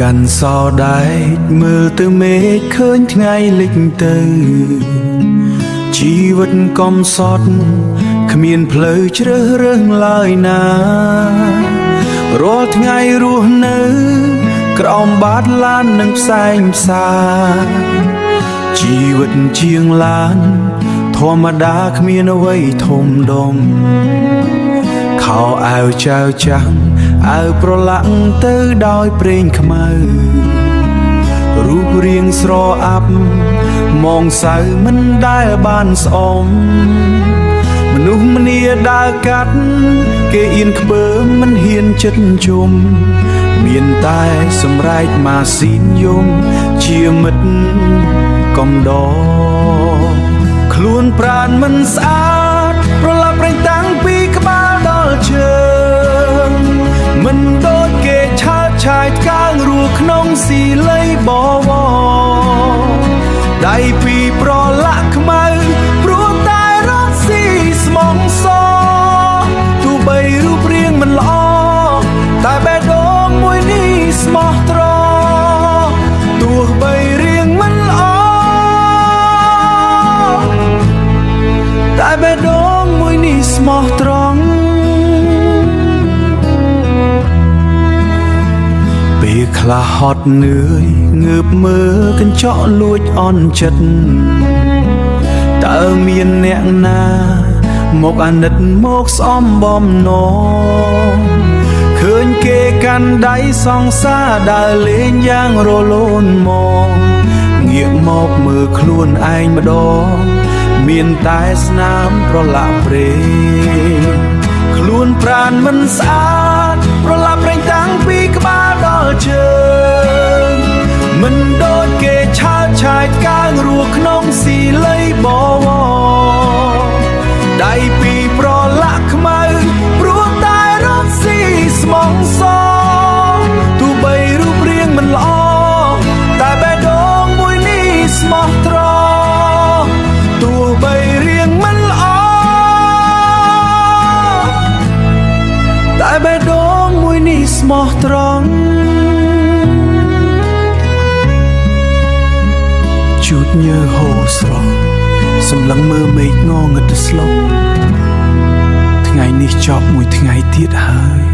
កាន់សោដែកមើលទៅមេឃឃើញថ្ងៃលិចទៅជីវិតកំសត់គ្មានផ្លូវជ្រើសរើសឡើយណារាល់ថ្ងៃរស់នៅក្រោមបាតឡាននិងផ្សែងផ្សាជីវិតជាងឡានធម្មតាគ្មានអ្វីធំដុំខោអាវចៅចាំងអាវប្រឡាក់ទៅដោយប្រេងខ្មៅរូបរាងស្រអាប់មងសៅមិនដែលបានស្អមមនុស្សម្នាដើរកាត់គេអៀនខ្ពើមមិនហ៊ានចិត្តជុំមានតែសម្រែកម៉ាស៊ីនយំជាមិត្តកំដរខ្លួនប្រាណមិនស្អាតប្រឡាប់ប្រេងតាំងពីក្បាលដល់ជើងមិនដូចគេឆើតឆាយថ្កើងរស់ក្នុងស៊ីលីបវរដៃពីប្រឡាក់ខ្មៅព្រោះតែរត់ស៊ីស្មងសទោះបីរូបរាងមិនល្អតែបេះដូងមួយនេះស្មោះត្រង់ទោះបីរាងមិនល្អតែបេះដូងមួយនេះស្មោះត្រង់ពេលខ្លះហត់នឿយងើបមើលកញ្ចក់លួចអន់ចិត្តតើមានអ្នកណាមកអាណិតមកស្អំបំណងឃើញគេកាន់ដៃសងសាដើរលេងយ៉ាងរលូនមកងាកមកមើលខ្លួនឯងម្ដងមានតែស្នាមប្រឡាក់ប្រេងខ្លួនប្រាណមិនស្អាតប្រឡាប់ប្រេងតាំងពីក្បាលដល់ជើងមិនដូចគេឆើតឆាយកើងរស់ក្នុងស៊ីលីបវរដៃពីប្រឡាក់ខ្មៅព្រោះតែរត់ស៊ីស្មងសទោះបីរូបរាងមិនល្អតែបេះដូងមួយនេះស្មោះត្រង់ទោះបីរាងមិនល្អតែបេះដូងមួយនេះស្មោះត្រង់ជូតញើហូរស្រស់សម្លឹងមើលមេឃងងឹតទៅស្លុបថ្ងៃនេះចប់មួយថ្ងៃទៀតហើយ